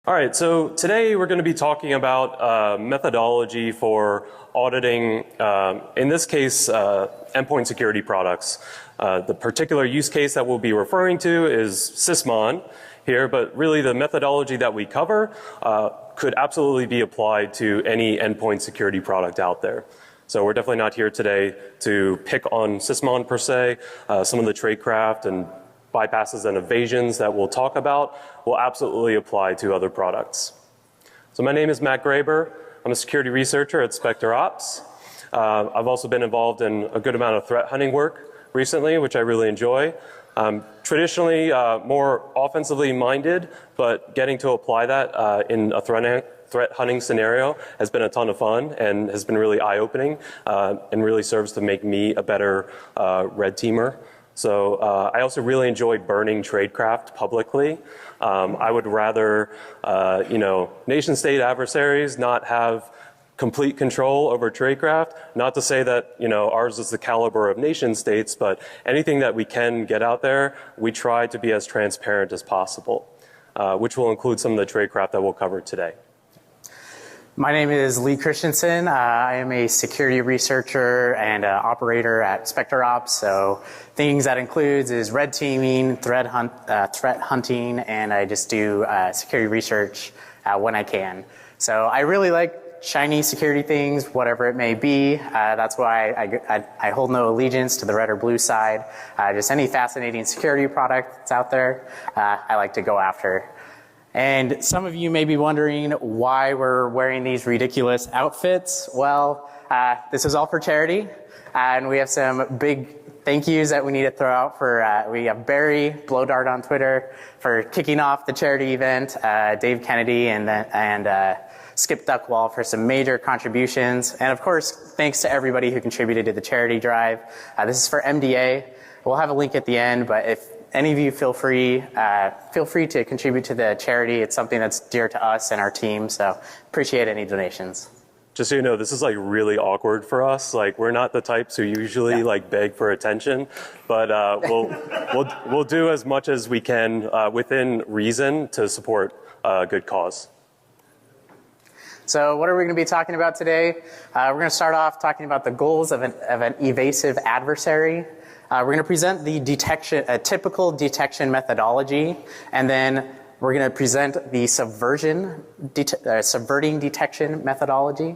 All right, so today we're going to be talking about methodology for auditing, in this case, endpoint security products. The particular use case that we'll be referring to is Sysmon here, but really the methodology that we cover could absolutely be applied to any endpoint security product out there. So we're definitely not here today to pick on Sysmon per se. Some of the tradecraft and bypasses and evasions that we'll talk about will absolutely apply to other products. So my name is Matt Graber. I'm a security researcher at Spectre Ops. I've also been involved in a good amount of threat hunting work recently, which I really enjoy. Traditionally more offensively minded, but getting to apply that in a threat hunting scenario has been a ton of fun and has been really eye-opening and really serves to make me a better red teamer. So I also really enjoy burning tradecraft publicly. I would rather, nation state adversaries not have complete control over tradecraft. Not to say that, ours is the caliber of nation states, but anything that we can get out there, we try to be as transparent as possible, which will include some of the tradecraft that we'll cover today. My name is Lee Christensen. I am a security researcher and operator at Spectre Ops. So things that includes is red teaming, threat hunting, and I just do security research when I can. So I really like shiny security things, whatever it may be. That's why I hold no allegiance to the red or blue side. Just any fascinating security product that's out there, I like to go after. And some of you may be wondering why we're wearing these ridiculous outfits. Well, this is all for charity, and we have some big thank yous that we need to throw out for, we have Barry Blowdart on Twitter for kicking off the charity event, Dave Kennedy and Skip Duckwall for some major contributions, and of course, thanks to everybody who contributed to the charity drive. This is for MDA. We'll have a link at the end, but if any of you feel free to contribute to the charity. It's something that's dear to us and our team, so appreciate any donations. Just so you know, this is like really awkward for us. Like we're not the types who usually like beg for attention, but we'll do as much as we can within reason to support a good cause. So what are we going to be talking about today? We're going to start off talking about the goals of an evasive adversary. We're going to present a typical detection methodology, and then we're going to present the subverting detection methodology,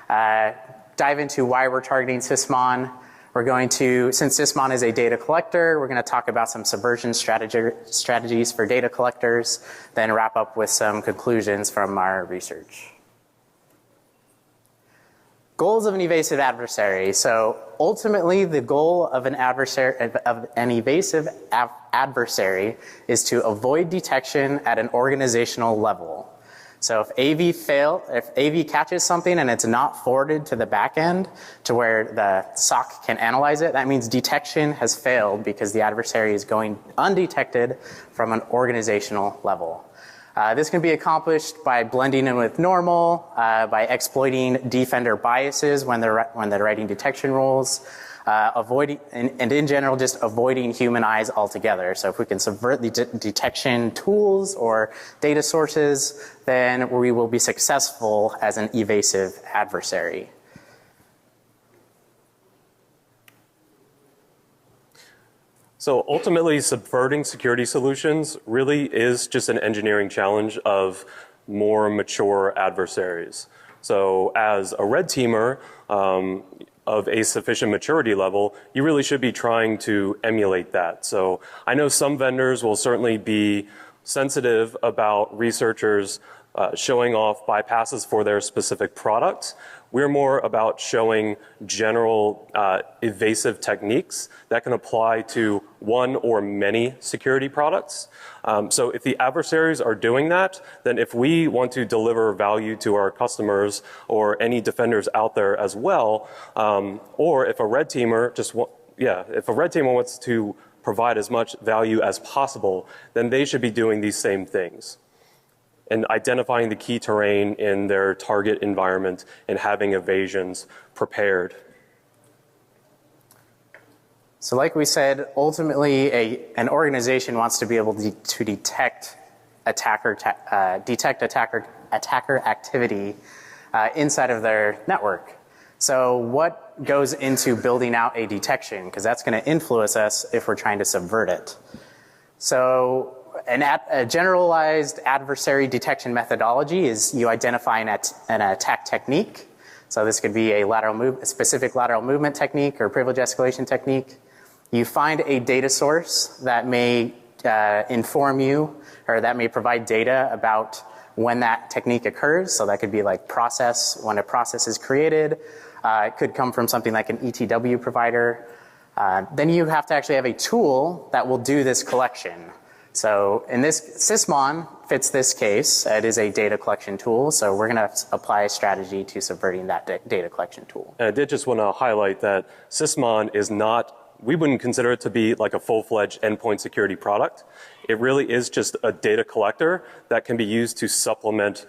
dive into why we're targeting Sysmon. We're going to, since Sysmon is a data collector, we're going to talk about some subversion strategies for data collectors, then wrap up with some conclusions from our research. Goals of an evasive adversary. So ultimately, the goal of an evasive adversary is to avoid detection at an organizational level. So if AV catches something and it's not forwarded to the back end to where the SOC can analyze it, that means detection has failed because the adversary is going undetected from an organizational level. This can be accomplished by blending in with normal, by exploiting defender biases when they're writing detection rules, and in general, just avoiding human eyes altogether. So if we can subvert the detection tools or data sources, then we will be successful as an evasive adversary. So ultimately, subverting security solutions really is just an engineering challenge of more mature adversaries. So as a red teamer of a sufficient maturity level, you really should be trying to emulate that. So I know some vendors will certainly be sensitive about researchers showing off bypasses for their specific product. We're more about showing general evasive techniques that can apply to one or many security products. So if the adversaries are doing that, then if we want to deliver value to our customers or any defenders out there as well, or if a red teamer wants to provide as much value as possible, then they should be doing these same things and identifying the key terrain in their target environment and having evasions prepared. So like we said, ultimately an organization wants to be able to detect detect attacker activity inside of their network. So what goes into building out a detection? Because that's going to influence us if we're trying to subvert it. So a generalized adversary detection methodology is you identify an attack technique. So this could be a specific lateral movement technique or privilege escalation technique. You find a data source that may inform you, or that may provide data about when that technique occurs. So that could be like when a process is created. It could come from something like an ETW provider. Then you have to actually have a tool that will do this collection. So in this, Sysmon fits this case. It is a data collection tool. So we're going to apply a strategy to subverting that data collection tool. And I did just want to highlight that Sysmon is not, we wouldn't consider it to be like a full-fledged endpoint security product. It really is just a data collector that can be used to supplement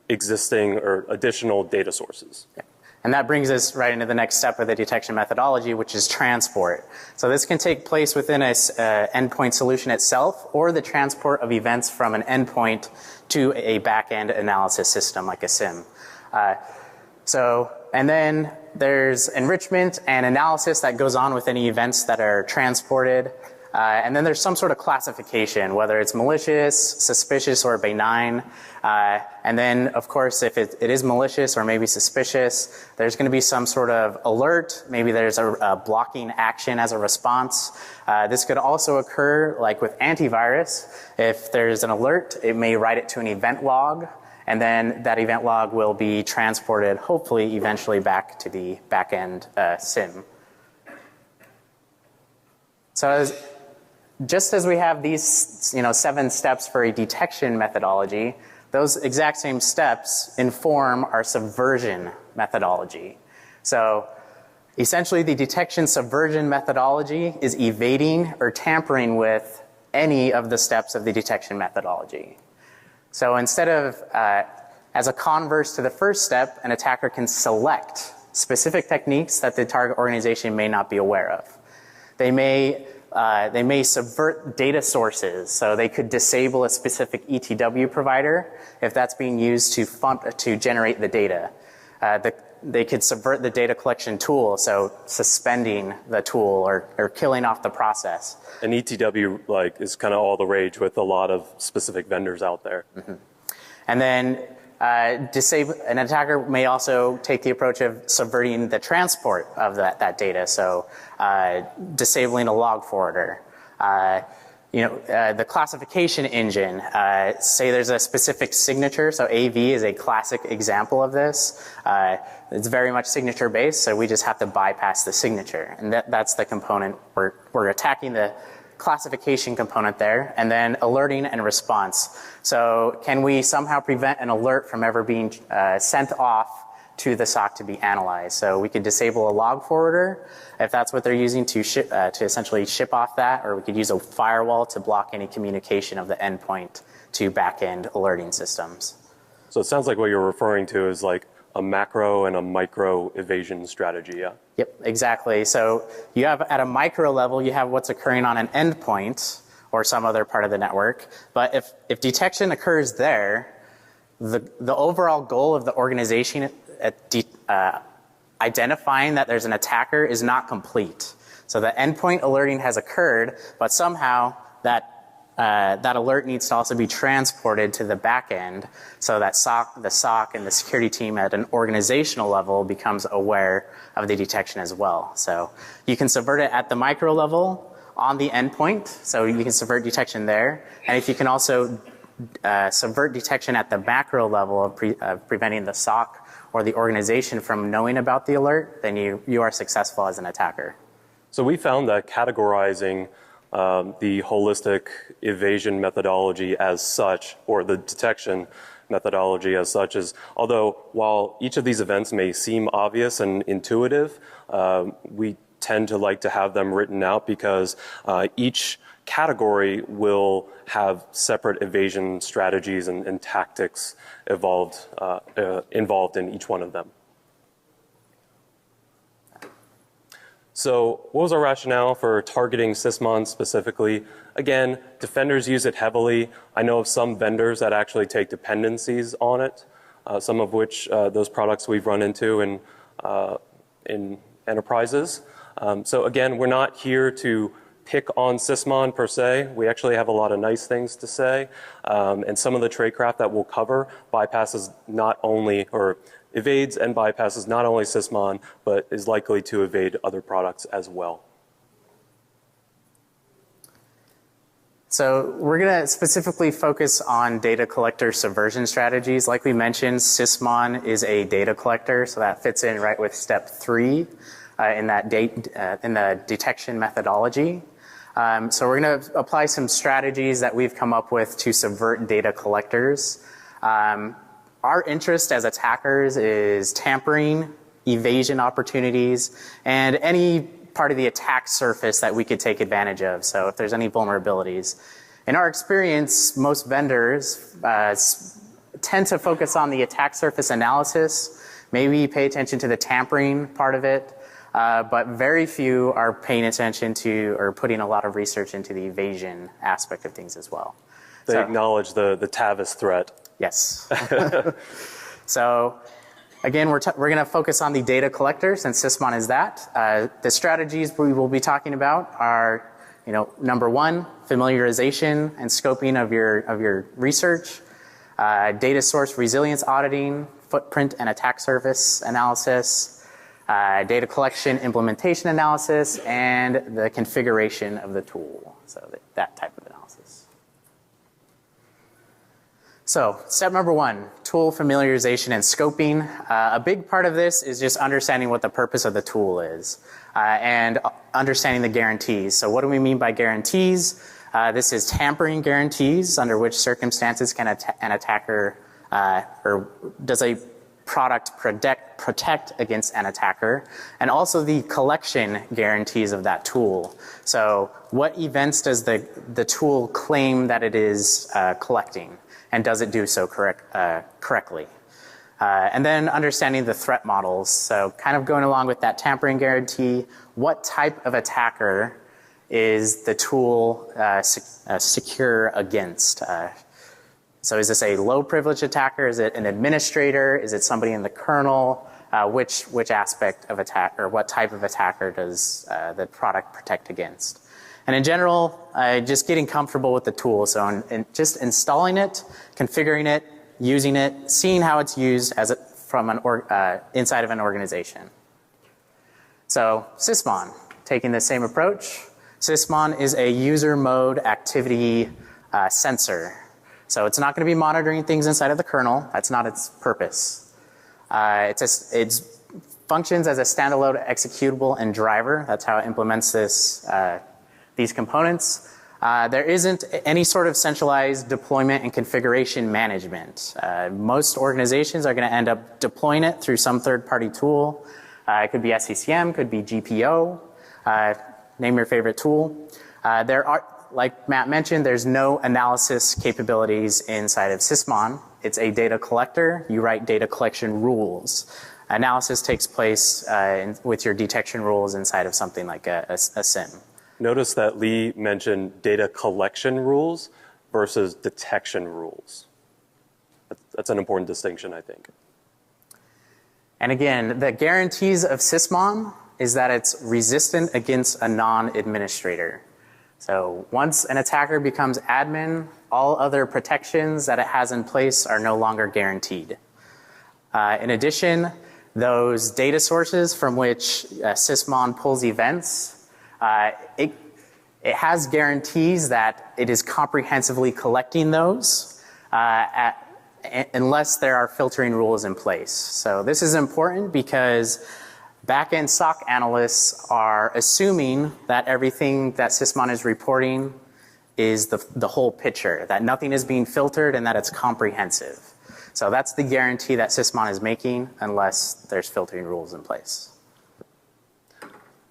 existing or additional data sources. Yeah. And that brings us right into the next step of the detection methodology, which is transport. So this can take place within an endpoint solution itself, or the transport of events from an endpoint to a back-end analysis system like a SIM. And then there's enrichment and analysis that goes on with any events that are transported. And then there's some sort of classification, whether it's malicious, suspicious, or benign. And then, of course, if it is malicious or maybe suspicious, there's going to be some sort of alert. Maybe there's a blocking action as a response. This could also occur, like with antivirus. If there's an alert, it may write it to an event log. And then that event log will be transported, hopefully, eventually back to the back-end SIM. So just as we have these 7 steps for a detection methodology, those exact same steps inform our subversion methodology. So essentially, the detection subversion methodology is evading or tampering with any of the steps of the detection methodology. So instead of, as a converse to the first step, an attacker can select specific techniques that the target organization may not be aware of. They may subvert data sources, so they could disable a specific ETW provider if that's being used to generate the data. They could subvert the data collection tool, so suspending the tool or killing off the process. And ETW is kind of all the rage with a lot of specific vendors out there. Mm-hmm. And then an attacker may also take the approach of subverting the transport of that data, so disabling a log forwarder. The classification engine, say there's a specific signature, so AV is a classic example of this. It's very much signature based, so we just have to bypass the signature. And that's the component. We're attacking the classification component there, and then alerting and response. So can we somehow prevent an alert from ever being sent off to the SOC to be analyzed? So we could disable a log forwarder if that's what they're using to essentially ship off that, or we could use a firewall to block any communication of the endpoint to back-end alerting systems. So it sounds like what you're referring to is like a macro and a micro evasion strategy, yeah? Yep, exactly. So you have, at a micro level, you have what's occurring on an endpoint or some other part of the network. But if detection occurs there, the overall goal of the organization at identifying that there's an attacker is not complete. So the endpoint alerting has occurred, but somehow that alert needs to also be transported to the back end so that the SOC and the security team at an organizational level becomes aware of the detection as well. So you can subvert it at the micro level on the endpoint, so you can subvert detection there. And if you can also subvert detection at the macro level of preventing the SOC or the organization from knowing about the alert, then you are successful as an attacker. So we found that categorizing the holistic evasion methodology as such, or the detection methodology as such, is, although while each of these events may seem obvious and intuitive, we tend to like to have them written out because each category will have separate evasion strategies and tactics involved in each one of them. So what was our rationale for targeting Sysmon specifically? Again, defenders use it heavily. I know of some vendors that actually take dependencies on it, some of which those products we've run into in enterprises. So again, we're not here to pick on Sysmon per se. We actually have a lot of nice things to say. And some of the tradecraft that we'll cover bypasses not only, or evades and bypasses not only Sysmon, but is likely to evade other products as well. So we're going to specifically focus on data collector subversion strategies. Like we mentioned, Sysmon is a data collector, so that fits in right with step 3 in the detection methodology. So we're going to apply some strategies that we've come up with to subvert data collectors. Our interest as attackers is tampering, evasion opportunities, and any part of the attack surface that we could take advantage of. So if there's any vulnerabilities. In our experience, most vendors tend to focus on the attack surface analysis, maybe pay attention to the tampering part of it, but very few are paying attention to or putting a lot of research into the evasion aspect of things as well. They acknowledge the TAVIS threat. Yes. So again, we're going to focus on the data collector since Sysmon is that. The strategies we will be talking about are, number 1, familiarization and scoping of your research, data source resilience auditing, footprint and attack surface analysis, data collection implementation analysis, and the configuration of the tool. So that type of analysis. So step number 1, tool familiarization and scoping. A big part of this is just understanding what the purpose of the tool is and understanding the guarantees. So what do we mean by guarantees? This is tampering guarantees, under which circumstances can an attacker or does a product protect against an attacker, and also the collection guarantees of that tool. So what events does the tool claim that it is collecting? And does it do so correctly? And then understanding the threat models. So kind of going along with that tampering guarantee, what type of attacker is the tool secure against? So is this a low privilege attacker? Is it an administrator? Is it somebody in the kernel? Which aspect of attack or what type of attacker does the product protect against? And in general, just getting comfortable with the tool. So just installing it, configuring it, using it, seeing how it's used from inside of an organization. So Sysmon, taking the same approach. Sysmon is a user mode activity sensor. So it's not going to be monitoring things inside of the kernel. That's not its purpose. It functions as a standalone executable and driver. That's how it implements these components. There isn't any sort of centralized deployment and configuration management. Most organizations are going to end up deploying it through some third-party tool. It could be SCCM, could be GPO. Name your favorite tool. Like Matt mentioned, there's no analysis capabilities inside of Sysmon. It's a data collector. You write data collection rules. Analysis takes place with your detection rules inside of something like a SIM. Notice that Lee mentioned data collection rules versus detection rules. That's an important distinction, I think. And again, the guarantees of Sysmon is that it's resistant against a non-administrator. So once an attacker becomes admin, all other protections that it has in place are no longer guaranteed. In addition, those data sources from which Sysmon pulls events, it has guarantees that it is comprehensively collecting those unless there are filtering rules in place. So this is important because back-end SOC analysts are assuming that everything that Sysmon is reporting is the whole picture, that nothing is being filtered and that it's comprehensive. So that's the guarantee that Sysmon is making unless there's filtering rules in place.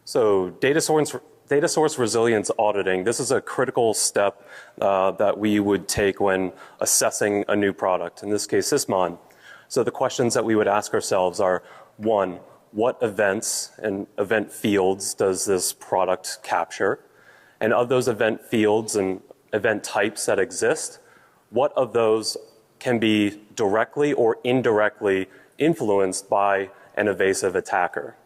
So data source resilience auditing, this is a critical step that we would take when assessing a new product, in this case Sysmon. So the questions that we would ask ourselves are, 1, what events and event fields does this product capture? And of those event fields and event types that exist, what of those can be directly or indirectly influenced by an evasive attacker?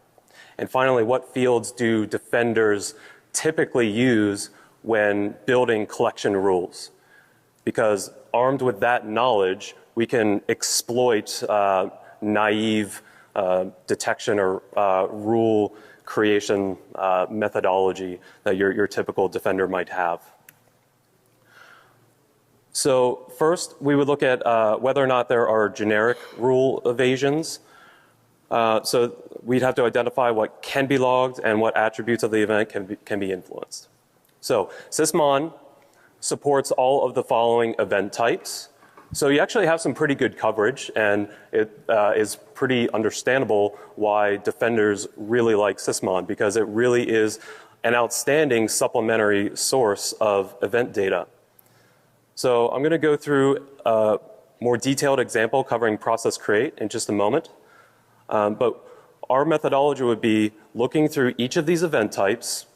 And finally, what fields do defenders typically use when building collection rules? Because armed with that knowledge, we can exploit naive detection or rule creation methodology that your typical defender might have. So first, we would look at whether or not there are generic rule evasions. So we'd have to identify what can be logged and what attributes of the event can be influenced. So Sysmon supports all of the following event types. So you actually have some pretty good coverage, and it is pretty understandable why defenders really like Sysmon, because it really is an outstanding supplementary source of event data. So I'm going to go through a more detailed example covering process create in just a moment. But our methodology would be looking through each of these event types.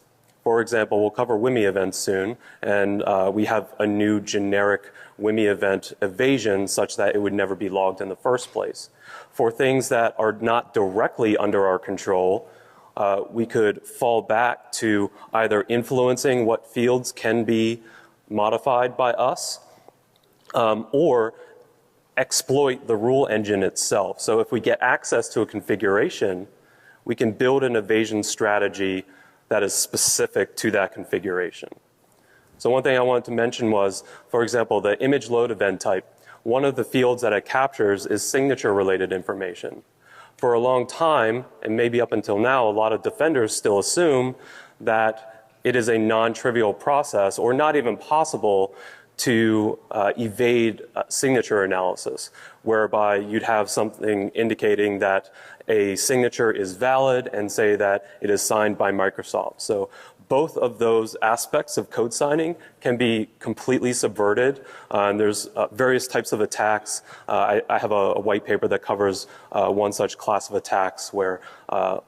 For example, we'll cover WMI events soon, and we have a new generic WMI event evasion such that it would never be logged in the first place. For things that are not directly under our control, we could fall back to either influencing what fields can be modified by us, or exploit the rule engine itself. So if we get access to a configuration, we can build an evasion strategy that is specific to that configuration. So one thing I wanted to mention was, for example, the image load event type. One of the fields that it captures is signature-related information. For a long time, and maybe up until now, a lot of defenders still assume that it is a non-trivial process or not even possible to evade signature analysis, whereby you'd have something indicating that a signature is valid and say that it is signed by Microsoft. So both of those aspects of code signing can be completely subverted. And there's various types of attacks. I have a white paper that covers one such class of attacks where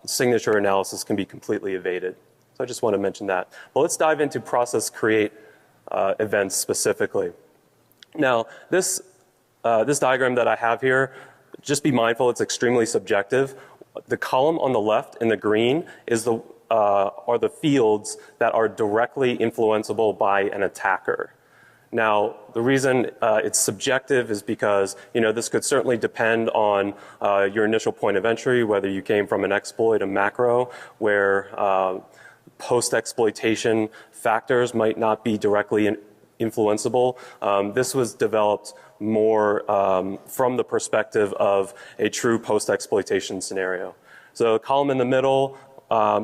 signature analysis can be completely evaded. So I just want to mention that. But let's dive into process create events specifically. Now, this diagram that I have here, just be mindful it's extremely subjective. The column on the left in the green is are the fields that are directly influenceable by an attacker. Now, the reason it's subjective is because this could certainly depend on your initial point of entry, whether you came from an exploit, a macro, where post-exploitation factors might not be directly influenceable. This was developed more from the perspective of a true post-exploitation scenario. So the column in the middle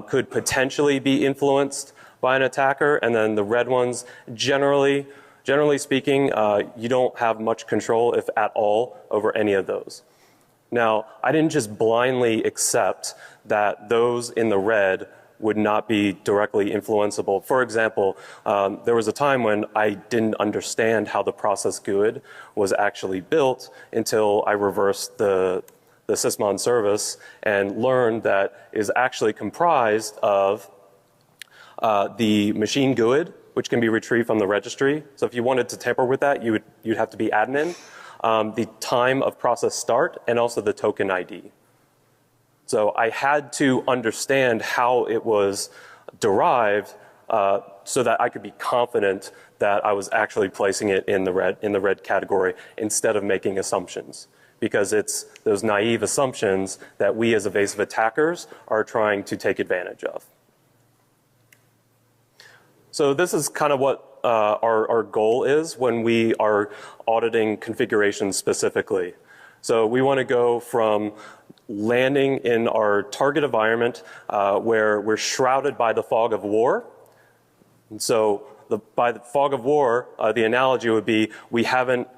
could potentially be influenced by an attacker, and then the red ones, generally speaking, you don't have much control, if at all, over any of those. Now, I didn't just blindly accept that those in the red would not be directly influenceable. For example, there was a time when I didn't understand how the process GUID was actually built until I reversed the Sysmon service and learned that it is actually comprised of the machine GUID, which can be retrieved from the registry. So if you wanted to tamper with that, you'd have to be admin, the time of process start, and also the token ID. So I had to understand how it was derived so that I could be confident that I was actually placing it in the red category instead of making assumptions. Because it's those naive assumptions that we as evasive attackers are trying to take advantage of. So this is kind of what our goal is when we are auditing configurations specifically. So we want to go from landing in our target environment where we're shrouded by the fog of war. And so by the fog of war, the analogy would be we haven't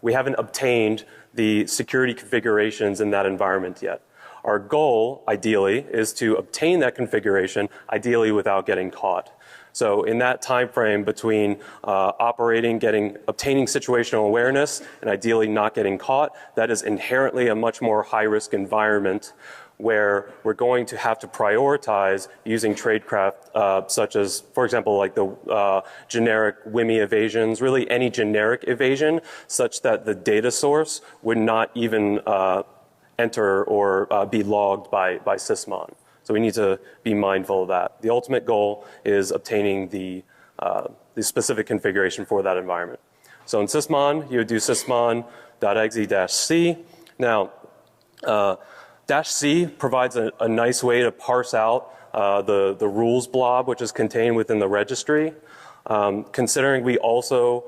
obtained the security configurations in that environment yet. Our goal, ideally, is to obtain that configuration, ideally without getting caught. So in that time frame between operating, obtaining situational awareness, and ideally not getting caught, that is inherently a much more high-risk environment where we're going to have to prioritize using tradecraft such as, for example, like the generic WMI evasions, really any generic evasion, such that the data source would not even enter or be logged by Sysmon. So we need to be mindful of that. The ultimate goal is obtaining the specific configuration for that environment. So in Sysmon, you would do sysmon.exe-c. Now, -c provides a nice way to parse out the rules blob which is contained within the registry. Considering we also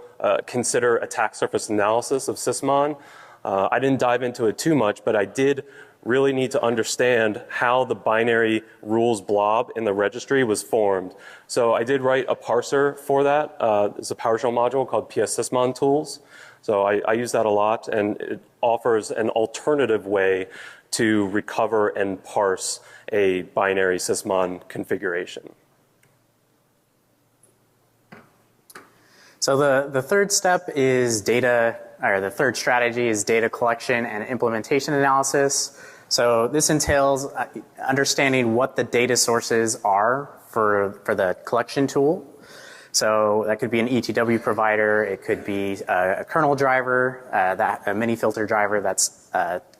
consider attack surface analysis of Sysmon, I didn't dive into it too much, but I did really need to understand how the binary rules blob in the registry was formed. So I did write a parser for that. It's a PowerShell module called PS-Sysmon tools. So I use that a lot, and it offers an alternative way to recover and parse a binary Sysmon configuration. So the third step is the third strategy is data collection and implementation analysis. So this entails understanding what the data sources are for the collection tool. So that could be an ETW provider, it could be a kernel driver, a mini filter driver that's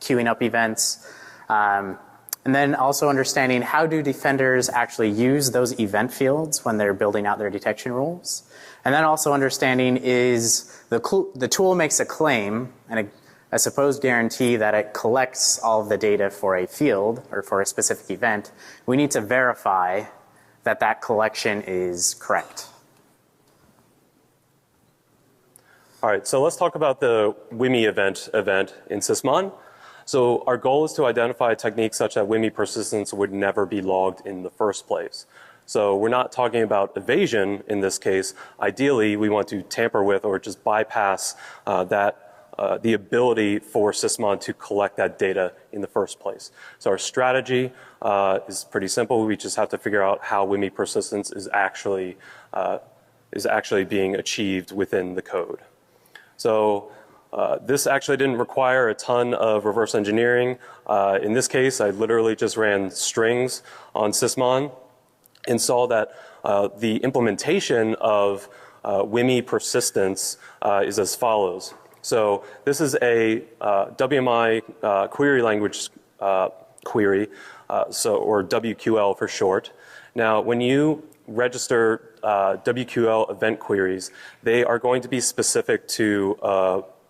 queuing up events. And then also understanding how do defenders actually use those event fields when they're building out their detection rules. And then also understanding is the tool makes a claim and a supposed guarantee that it collects all of the data for a field or for a specific event. We need to verify that that collection is correct. All right, so let's talk about the WMI event in Sysmon. So our goal is to identify a technique such that WMI persistence would never be logged in the first place. So we're not talking about evasion in this case. Ideally, we want to tamper with or just bypass the ability for Sysmon to collect that data in the first place. So our strategy is pretty simple. We just have to figure out how WMI persistence is actually being achieved within the code. So this actually didn't require a ton of reverse engineering. In this case, I literally just ran strings on Sysmon and saw that the implementation of WMI persistence is as follows. So this is a WMI query language query, or WQL for short. Now, when you register WQL event queries, they are going to be specific to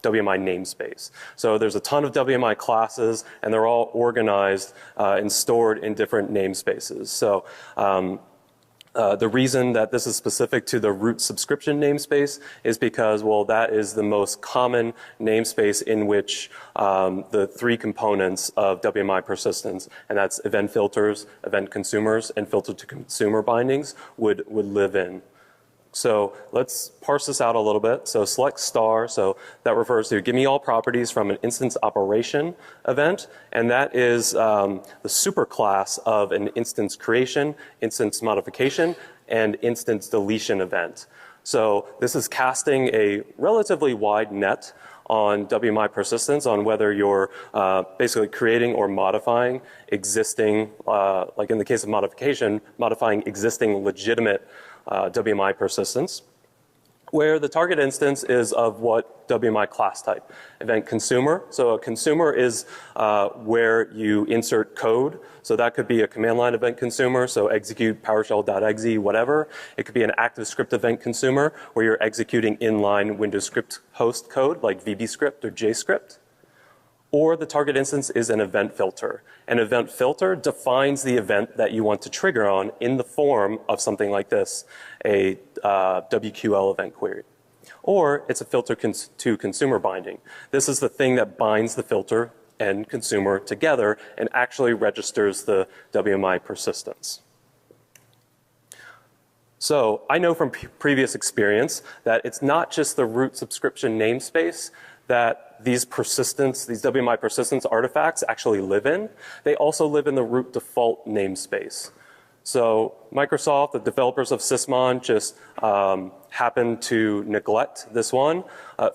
WMI namespace. So there's a ton of WMI classes, and they're all organized and stored in different namespaces. So the reason that this is specific to the root subscription namespace is because, well, that is the most common namespace in which the three components of WMI persistence, and that's event filters, event consumers, and filter to consumer bindings would live in. So let's parse this out a little bit. So select star, so that refers to give me all properties from an instance operation event, and that is the superclass of an instance creation, instance modification, and instance deletion event. So this is casting a relatively wide net on WMI persistence on whether you're basically creating or modifying existing, like in the case of modification, modifying existing legitimate WMI persistence, where the target instance is of what WMI class type? Event consumer. So a consumer is where you insert code. So that could be a command line event consumer, so execute PowerShell.exe, whatever. It could be an active script event consumer, where you're executing inline Windows script host code, like VBScript or JScript. Or the target instance is an event filter. An event filter defines the event that you want to trigger on in the form of something like this, a WQL event query. Or it's a filter to consumer binding. This is the thing that binds the filter and consumer together and actually registers the WMI persistence. So I know from previous experience that it's not just the root subscription namespace that these WMI persistence artifacts actually live in. They also live in the root default namespace. So Microsoft, the developers of Sysmon, just happened to neglect this one.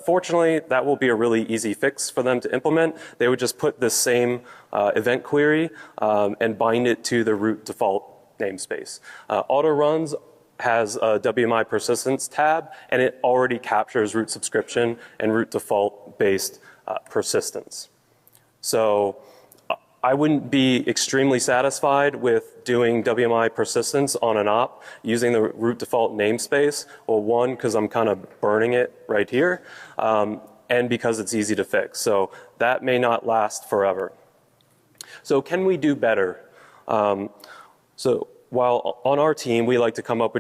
Fortunately, that will be a really easy fix for them to implement. They would just put this same event query and bind it to the root default namespace. Auto runs has a WMI persistence tab, and it already captures root subscription and root default based persistence. So I wouldn't be extremely satisfied with doing WMI persistence on an op using the root default namespace. Well, one, because I'm kind of burning it right here, and because it's easy to fix. So that may not last forever. So can we do better? So while on our team, we like to come up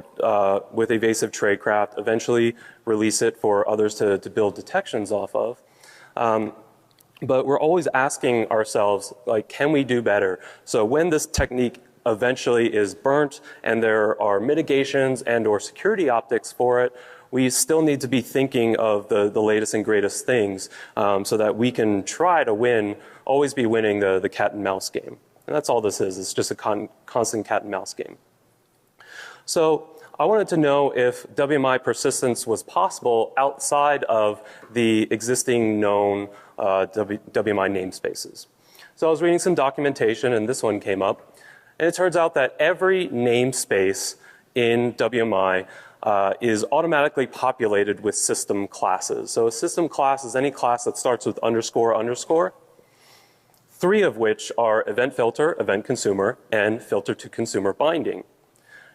with evasive tradecraft, eventually release it for others to build detections off of. But we're always asking ourselves, like, can we do better? So when this technique eventually is burnt and there are mitigations and or security optics for it, we still need to be thinking of the latest and greatest things so that we can try to win, always be winning the cat and mouse game. And that's all this is. It's just a constant cat and mouse game. So I wanted to know if WMI persistence was possible outside of the existing known WMI namespaces. So I was reading some documentation, and this one came up. And it turns out that every namespace in WMI is automatically populated with system classes. So a system class is any class that starts with underscore underscore, 3 of which are event filter, event consumer, and filter to consumer binding.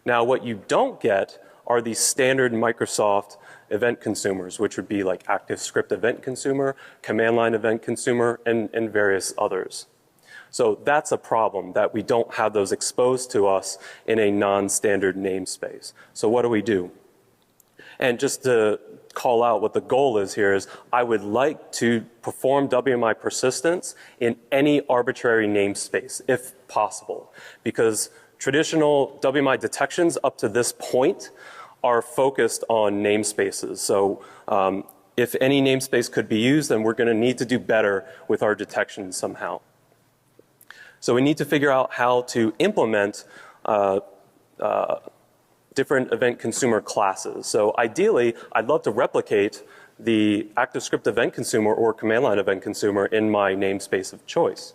Now, what you don't get are the standard Microsoft event consumers, which would be like ActiveScript event consumer, command line event consumer, and various others. So that's a problem, that we don't have those exposed to us in a non-standard namespace. So what do we do? And just to call out what the goal is here is I would like to perform WMI persistence in any arbitrary namespace, if possible, because traditional WMI detections up to this point are focused on namespaces. So if any namespace could be used, then we're going to need to do better with our detection somehow. So we need to figure out how to implement different event consumer classes. So ideally, I'd love to replicate the ActiveScript event consumer or command line event consumer in my namespace of choice.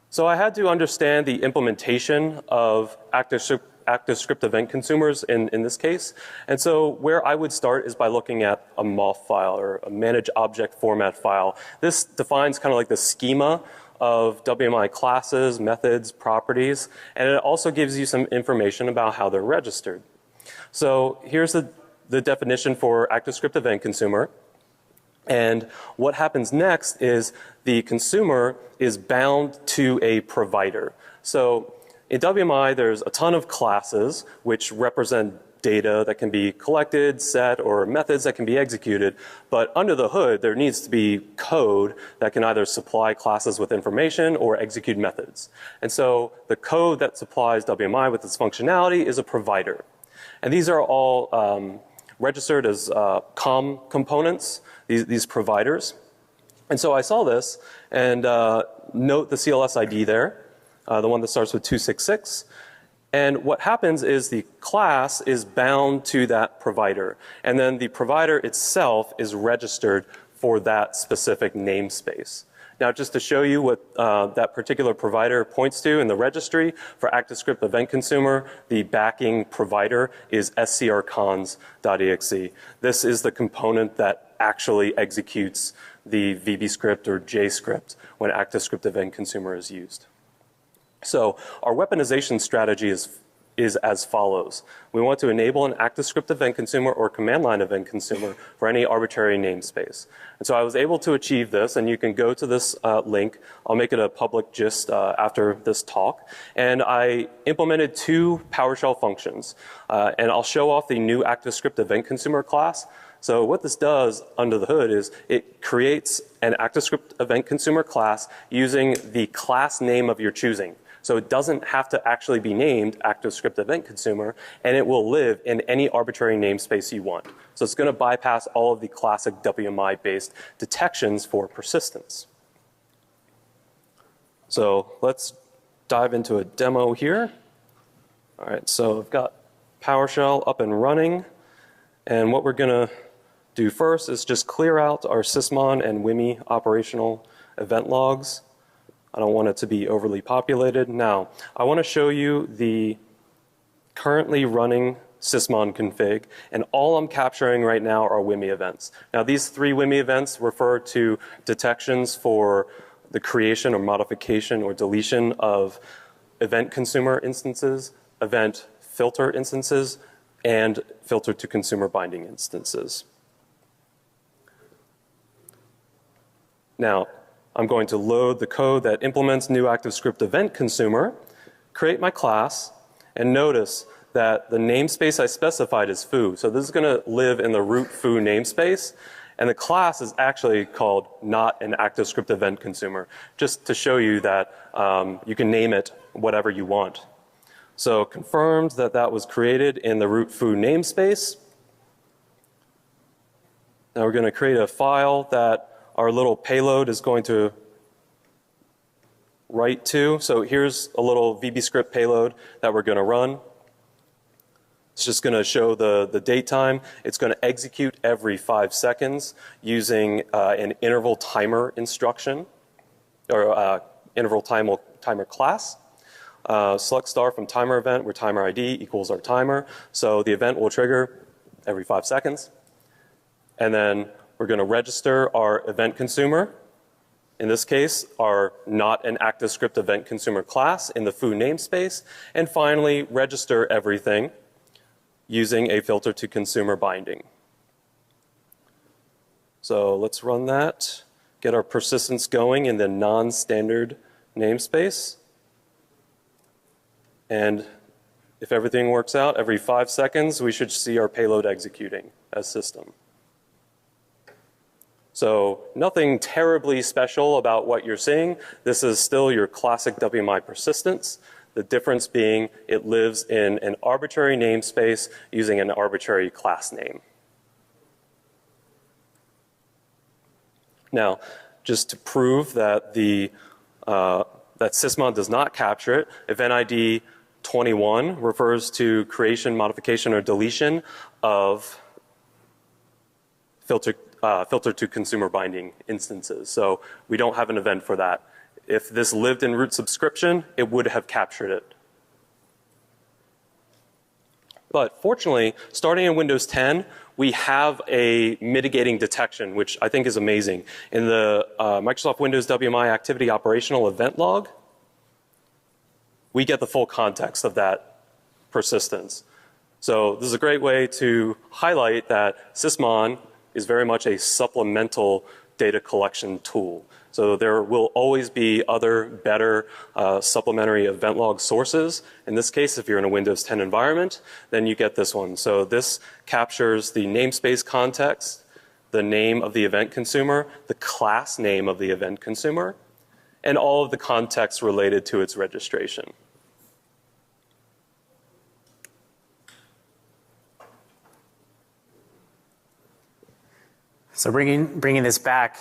So I had to understand the implementation of ActiveScript event consumers in this case. And so where I would start is by looking at a MOF file or a manage object format file. This defines kind of like the schema of WMI classes, methods, properties, and it also gives you some information about how they're registered. So here's the definition for ActiveScript event consumer. And what happens next is the consumer is bound to a provider. So in WMI, there's a ton of classes which represent data that can be collected, set, or methods that can be executed. But under the hood, there needs to be code that can either supply classes with information or execute methods. And so the code that supplies WMI with its functionality is a provider. And these are all registered as COM components, these providers. And so I saw this, and note the CLS ID there, the one that starts with 266. And what happens is the class is bound to that provider. And then the provider itself is registered for that specific namespace. Now, just to show you what that particular provider points to in the registry, for ActiveScript event consumer, the backing provider is scrcons.exe. This is the component that actually executes the VB script or JScript when ActiveScript event consumer is used. So our weaponization strategy is as follows. We want to enable an ActiveScript event consumer or command line event consumer for any arbitrary namespace. And so I was able to achieve this, and you can go to this link. I'll make it a public gist after this talk. And I implemented 2 PowerShell functions. And I'll show off the new ActiveScript event consumer class. So what this does under the hood is it creates an ActiveScript event consumer class using the class name of your choosing. So it doesn't have to actually be named ActiveScript event consumer, and it will live in any arbitrary namespace you want. So it's going to bypass all of the classic WMI-based detections for persistence. So let's dive into a demo here. All right, so I've got PowerShell up and running. And what we're going to do first is just clear out our Sysmon and WIMI operational event logs. I don't want it to be overly populated. Now, I want to show you the currently running Sysmon config, and all I'm capturing right now are WIMI events. Now, these 3 WIMI events refer to detections for the creation or modification or deletion of event consumer instances, event filter instances, and filter to consumer binding instances. Now, I'm going to load the code that implements new ActiveScript event consumer, create my class, and notice that the namespace I specified is foo. So this is going to live in the root foo namespace, and the class is actually called not an ActiveScript event consumer, just to show you that you can name it whatever you want. So confirmed that that was created in the root foo namespace. Now we're going to create a file that our little payload is going to write to. So here's a little VB script payload that we're going to run. It's just going to show the date time. It's going to execute every 5 seconds using an interval timer instruction, or interval timer class. Select star from timer event where timer ID equals our timer. So the event will trigger every 5 seconds. And then we're going to register our event consumer. In this case, our not an ActiveScript event consumer class in the foo namespace. And finally, register everything using a filter to consumer binding. So let's run that, get our persistence going in the non-standard namespace. And if everything works out, every 5 seconds, we should see our payload executing as system. So nothing terribly special about what you're seeing. This is still your classic WMI persistence. The difference being it lives in an arbitrary namespace using an arbitrary class name. Now, just to prove that that Sysmon does not capture it, event ID 21 refers to creation, modification, or deletion of filter to consumer binding instances. So we don't have an event for that. If this lived in root subscription, it would have captured it. But fortunately, starting in Windows 10, we have a mitigating detection, which I think is amazing. In the Microsoft Windows WMI activity operational event log, we get the full context of that persistence. So this is a great way to highlight that Sysmon is very much a supplemental data collection tool. So there will always be other better supplementary event log sources. In this case, if you're in a Windows 10 environment, then you get this one. So this captures the namespace context, the name of the event consumer, the class name of the event consumer, and all of the context related to its registration. So bringing this back,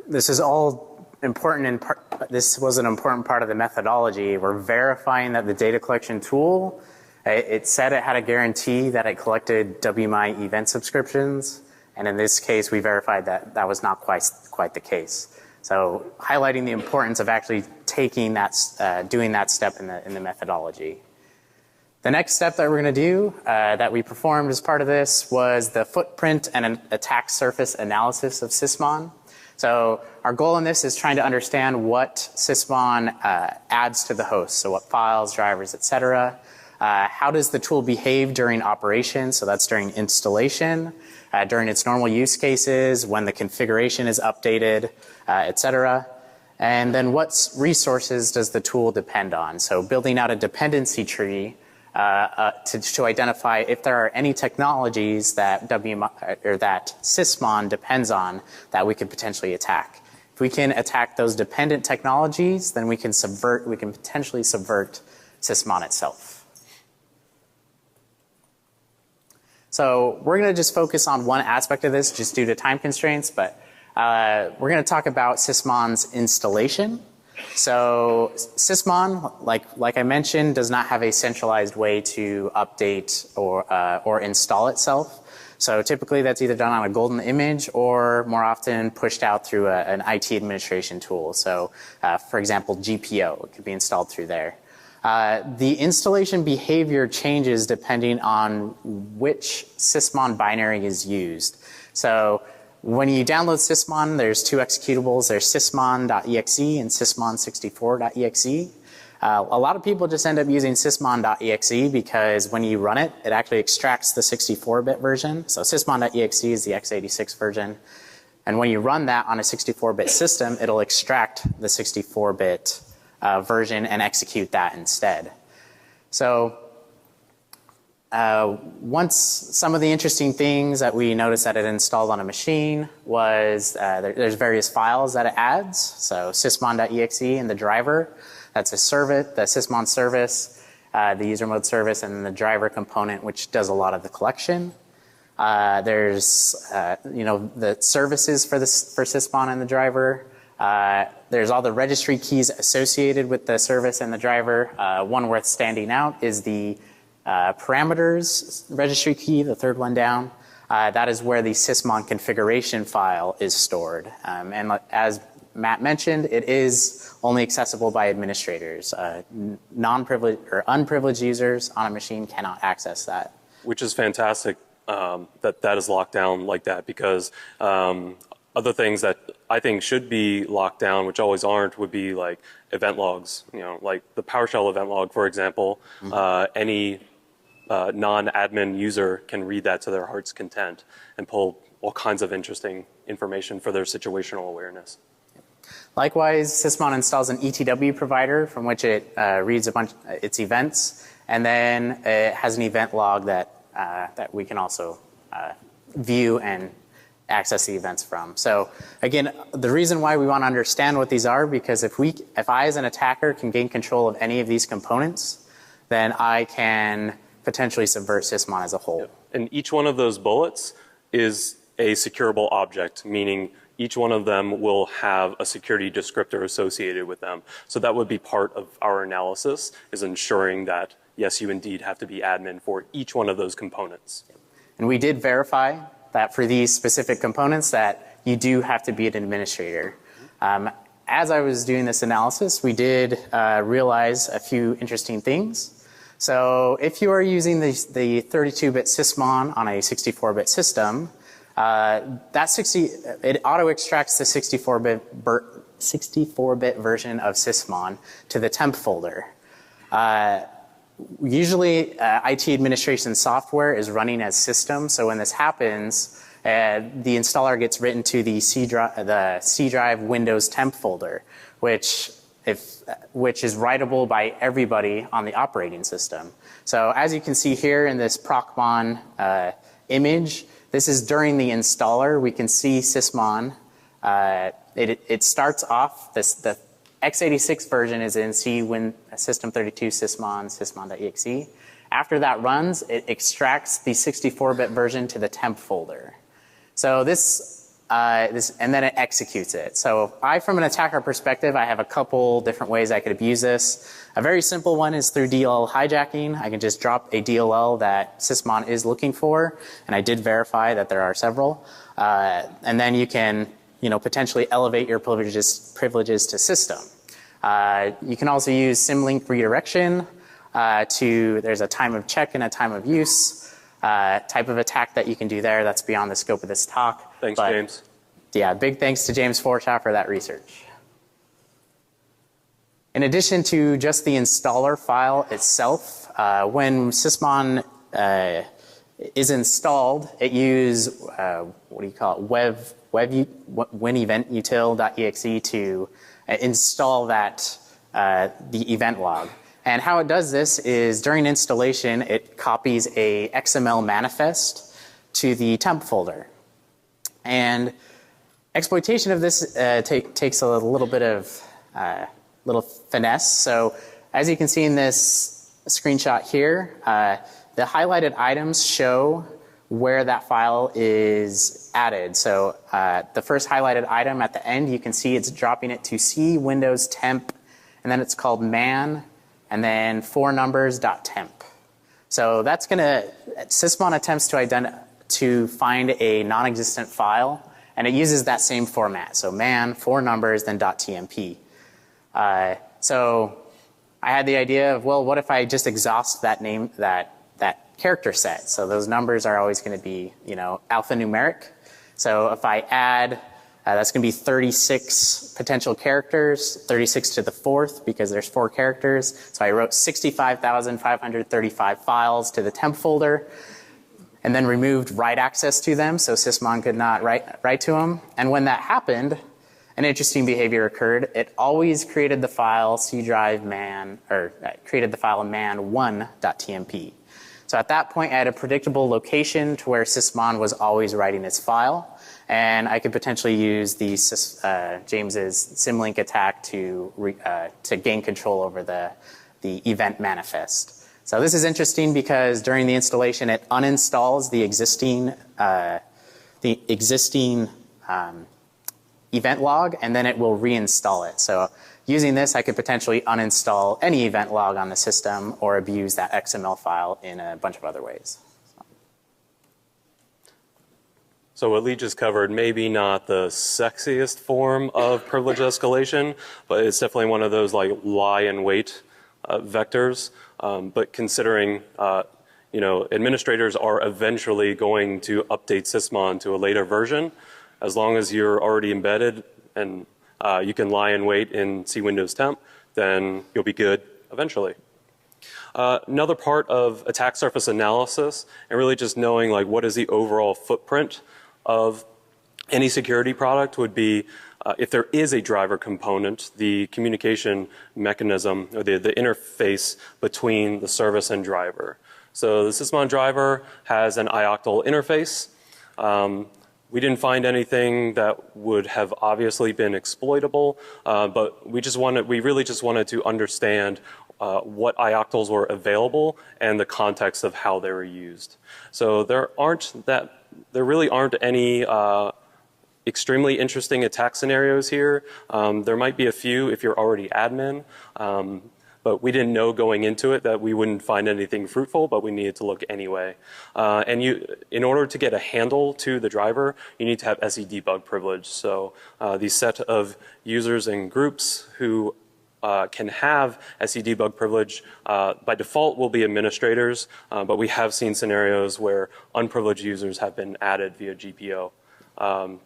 this is all important. This was an important part of the methodology. We're verifying that the data collection tool, it said it had a guarantee that it collected WMI event subscriptions, and in this case, we verified that that was not quite the case. So highlighting the importance of actually taking that, doing that step in the methodology. The next step that we're going to do, that we performed as part of this, was the footprint and an attack surface analysis of Sysmon. So our goal in this is trying to understand what Sysmon adds to the host, so what files, drivers, etc. How does the tool behave during operation, so that's during installation, during its normal use cases, when the configuration is updated, etc. And then what resources does the tool depend on? So building out a dependency tree to identify if there are any technologies that that Sysmon depends on that we could potentially attack. If we can attack those dependent technologies, then we can potentially subvert Sysmon itself. So we're going to just focus on one aspect of this just due to time constraints, but we're going to talk about Sysmon's installation. So Sysmon, like I mentioned, does not have a centralized way to update or install itself. So typically that's either done on a golden image or more often pushed out through an IT administration tool. So for example, GPO, it could be installed through there. The installation behavior changes depending on which Sysmon binary is used. So when you download Sysmon, there's two executables. There's sysmon.exe and sysmon64.exe. A lot of people just end up using sysmon.exe because when you run it, it actually extracts the 64-bit version. So sysmon.exe is the x86 version. And when you run that on a 64-bit system, it'll extract the 64-bit version and execute that instead. So once some of the interesting things that we noticed that it installed on a machine was there's various files that it adds. So sysmon.exe and the driver. That's a service, the Sysmon service, the user mode service, and then the driver component, which does a lot of the collection. There's the services for Sysmon and the driver. There's all the registry keys associated with the service and the driver. One worth standing out is the parameters registry key, the third one down. That is where the Sysmon configuration file is stored. And as Matt mentioned, it is only accessible by administrators. Non-privileged or unprivileged users on a machine cannot access that. Which is fantastic that is locked down like that, because other things that I think should be locked down, which always aren't, would be like event logs. Like the PowerShell event log, for example. Any non-admin user can read that to their heart's content and pull all kinds of interesting information for their situational awareness. Likewise, Sysmon installs an ETW provider from which it reads its events, and then it has an event log that we can also view and access the events from. So again, the reason why we want to understand what these are, because if I as an attacker can gain control of any of these components, then I can potentially subvert Sysmon as a whole. And each one of those bullets is a securable object, meaning each one of them will have a security descriptor associated with them. So that would be part of our analysis, is ensuring that, yes, you indeed have to be admin for each one of those components. And we did verify that for these specific components that you do have to be an administrator. As I was doing this analysis, we did realize a few interesting things. So if you are using the 32-bit Sysmon on a 64-bit system, it auto extracts the 64-bit version of Sysmon to the temp folder. Usually, IT administration software is running as system, so when this happens, the installer gets written to the C drive Windows temp folder, which is writable by everybody on the operating system. So as you can see here in this procmon image, this is during the installer. We can see Sysmon. It starts off, the x86 version is in System32 Sysmon, sysmon.exe. After that runs, it extracts the 64-bit version to the temp folder. So and then it executes it. So from an attacker perspective, I have a couple different ways I could abuse this. A very simple one is through DLL hijacking. I can just drop a DLL that Sysmon is looking for, and I did verify that there are several. And then you can potentially elevate your privileges to system. You can also use symlink redirection there's a time of check and a time of use type of attack that you can do there. That's beyond the scope of this talk. Thanks, James. Yeah, big thanks to James Forshaw for that research. In addition to just the installer file itself, when Sysmon is installed, it uses winEventUtil.exe to install the event log. And how it does this is during installation, it copies a XML manifest to the temp folder. And exploitation of this takes a little bit of little finesse. So as you can see in this screenshot here, the highlighted items show where that file is added. So the first highlighted item at the end, you can see it's dropping it to C Windows temp, and then it's called man, and then 4numbers.temp. So that's going to, Sysmon attempts to find a non-existent file, and it uses that same format. So man, 4numbers, then .tmp. So I had the idea of, well, what if I just exhaust that name, that character set? So those numbers are always going to be, alphanumeric. So if I add, that's going to be 36 potential characters, 36 to the fourth because there's 4 characters. So I wrote 65,535 files to the temp folder and then removed write access to them so Sysmon could not write to them. And when that happened, an interesting behavior occurred. It always created the file created the file man1.tmp. So at that point, I had a predictable location to where Sysmon was always writing its file, and I could potentially use the James's symlink attack to gain control over the event manifest. So this is interesting because during the installation, it uninstalls the existing event log, and then it will reinstall it. So using this, I could potentially uninstall any event log on the system or abuse that XML file in a bunch of other ways. So what Lee just covered, maybe not the sexiest form of privilege escalation, but it's definitely one of those like lie in wait vectors. But considering administrators are eventually going to update Sysmon to a later version, as long as you're already embedded and you can lie in wait in C Windows temp, then you'll be good eventually. Another part of attack surface analysis and really just knowing like what is the overall footprint of any security product would be if there is a driver component, the communication mechanism or the interface between the service and driver. So the Sysmon driver has an ioctl interface. We didn't find anything that would have obviously been exploitable, but we really just wanted to understand what ioctls were available and the context of how they were used. So there really aren't any extremely interesting attack scenarios here. There might be a few if you're already admin. But we didn't know going into it that we wouldn't find anything fruitful, but we needed to look anyway. And in order to get a handle to the driver, you need to have SE debug privilege. So the set of users and groups who can have SE debug privilege by default will be administrators, but we have seen scenarios where unprivileged users have been added via GPO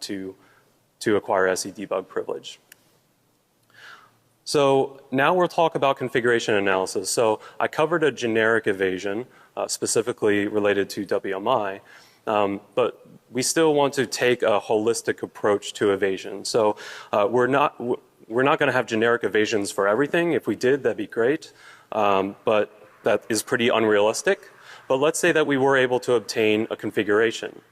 to acquire SE debug privilege. So now we'll talk about configuration analysis. So I covered a generic evasion, specifically related to WMI, but we still want to take a holistic approach to evasion. So we're not going to have generic evasions for everything. If we did, that'd be great, but that is pretty unrealistic. But let's say that we were able to obtain a configuration.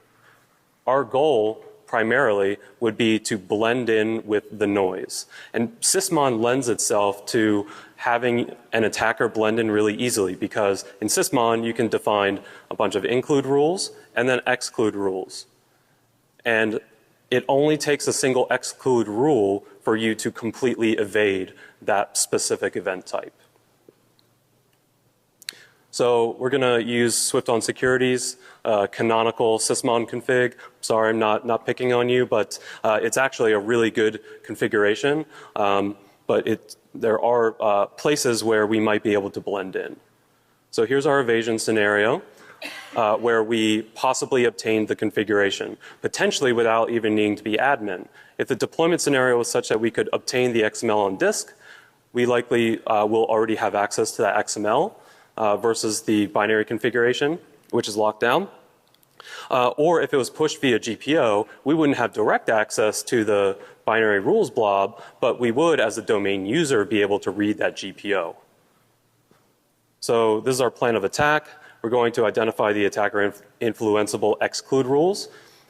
Our goal primarily would be to blend in with the noise. And Sysmon lends itself to having an attacker blend in really easily because in Sysmon you can define a bunch of include rules and then exclude rules. And it only takes a single exclude rule for you to completely evade that specific event type. So we're going to use Swift on Security's canonical Sysmon config. Sorry, I'm not picking on you, but it's actually a really good configuration. But there are places where we might be able to blend in. So here's our evasion scenario where we possibly obtained the configuration, potentially without even needing to be admin. If the deployment scenario was such that we could obtain the XML on disk, we likely will already have access to that XML. Versus the binary configuration, which is locked down. Or if it was pushed via GPO, we wouldn't have direct access to the binary rules blob, but we would, as a domain user, be able to read that GPO. So this is our plan of attack. We're going to identify the attacker influenceable exclude rules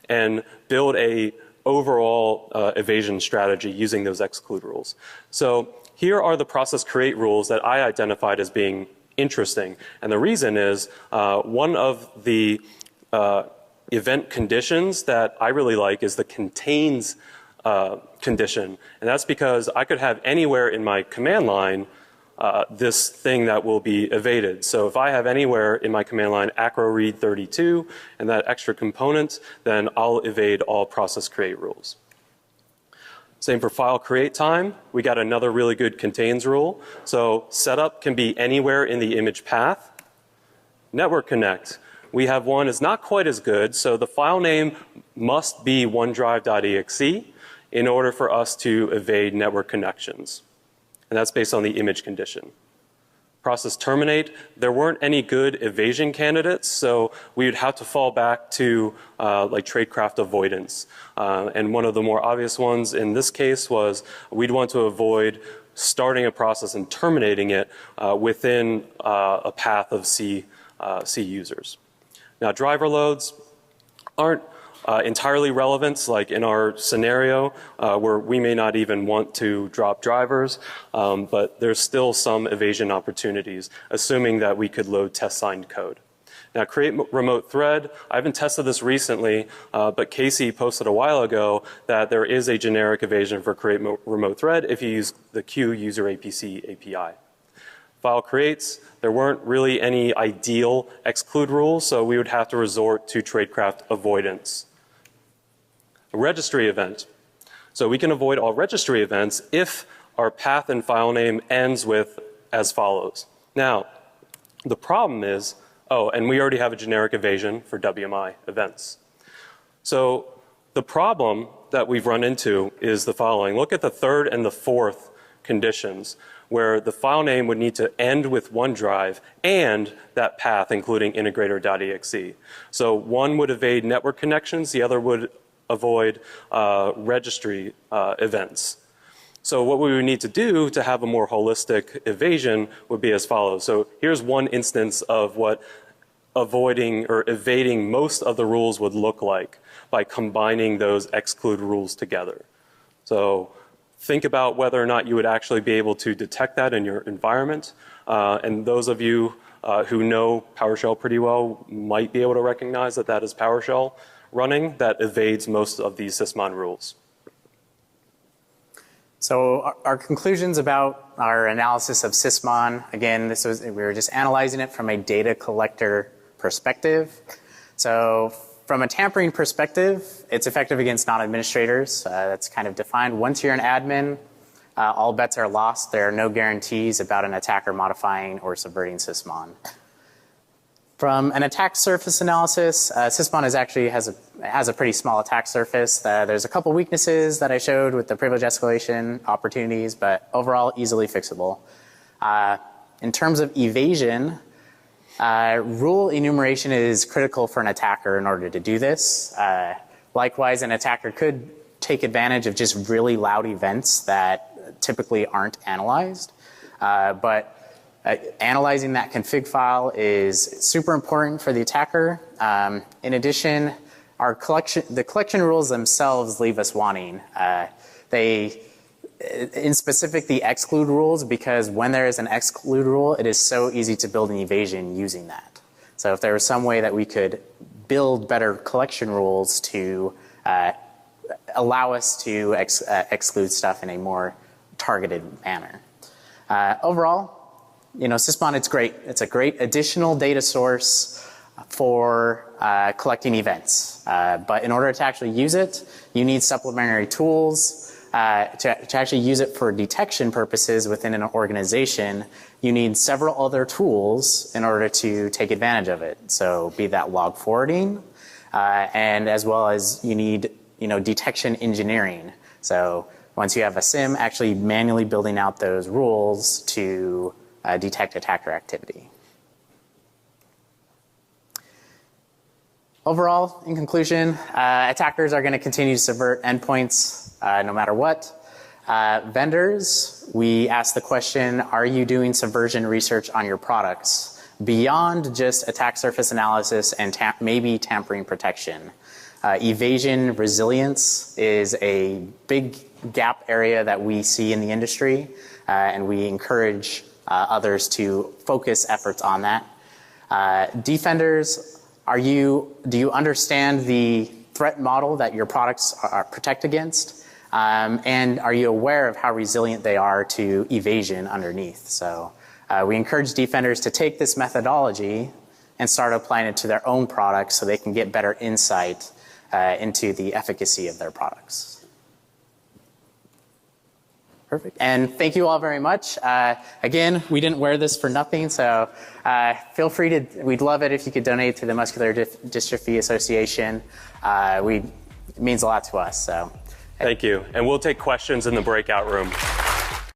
and build a overall evasion strategy using those exclude rules. So here are the process create rules that I identified as being interesting. And the reason is one of the event conditions that I really like is the contains condition. And that's because I could have anywhere in my command line this thing that will be evaded. So if I have anywhere in my command line acro read 32 and that extra component, then I'll evade all process create rules. Same for file create time. We got another really good contains rule. So setup can be anywhere in the image path. Network connect. We have one is not quite as good, so the file name must be OneDrive.exe in order for us to evade network connections. And that's based on the image condition. Process terminate, there weren't any good evasion candidates, so we would have to fall back to like tradecraft avoidance. And one of the more obvious ones in this case was we'd want to avoid starting a process and terminating it within a path of C users. Now, driver loads aren't entirely relevant, like in our scenario where we may not even want to drop drivers, but there's still some evasion opportunities, assuming that we could load test-signed code. Now, create remote thread, I haven't tested this recently, but Casey posted a while ago that there is a generic evasion for create remote thread if you use the Q user APC API. File creates, there weren't really any ideal exclude rules, so we would have to resort to tradecraft avoidance. A registry event. So we can avoid all registry events if our path and file name ends with as follows. Now, the problem is, oh, and we already have a generic evasion for WMI events. So the problem that we've run into is the following. Look at the third and the fourth conditions, where the file name would need to end with OneDrive and that path, including integrator.exe. So one would evade network connections, the other would avoid registry events. So what we would need to do to have a more holistic evasion would be as follows. So here's one instance of what avoiding or evading most of the rules would look like by combining those exclude rules together. So think about whether or not you would actually be able to detect that in your environment. And those of you who know PowerShell pretty well might be able to recognize that that is PowerShell running that evades most of these Sysmon rules. So our conclusions about our analysis of Sysmon, again, we were just analyzing it from a data collector perspective. So from a tampering perspective, it's effective against non-administrators. That's kind of defined. Once you're an admin, all bets are lost. There are no guarantees about an attacker modifying or subverting Sysmon. From an attack surface analysis, Sysmon has a pretty small attack surface. There's a couple weaknesses that I showed with the privilege escalation opportunities, but overall easily fixable. In terms of evasion, rule enumeration is critical for an attacker in order to do this. Likewise, an attacker could take advantage of just really loud events that typically aren't analyzed. But analyzing that config file is super important for the attacker. In addition, the collection rules themselves leave us wanting. In specific, the exclude rules, because when there is an exclude rule, it is so easy to build an evasion using that. So if there was some way that we could build better collection rules to allow us to exclude stuff in a more targeted manner. Overall, Sysmon, it's great. It's a great additional data source for collecting events. But in order to actually use it, you need supplementary tools. To actually use it for detection purposes within an organization, you need several other tools in order to take advantage of it. So be that log forwarding, and as well as you need detection engineering. So once you have a SIM, actually manually building out those rules to detect attacker activity. Overall, in conclusion, attackers are going to continue to subvert endpoints no matter what. Vendors, we ask the question, are you doing subversion research on your products beyond just attack surface analysis and maybe tampering protection? Evasion resilience is a big gap area that we see in the industry, and we encourage others to focus efforts on that. Defenders, do you understand the threat model that your products protect against? And are you aware of how resilient they are to evasion underneath? So we encourage defenders to take this methodology and start applying it to their own products so they can get better insight into the efficacy of their products. Perfect. And thank you all very much. Again, we didn't wear this for nothing, so feel free to, we'd love it if you could donate to the Muscular Dystrophy Association. It means a lot to us. So. Thank you. And we'll take questions in the breakout room.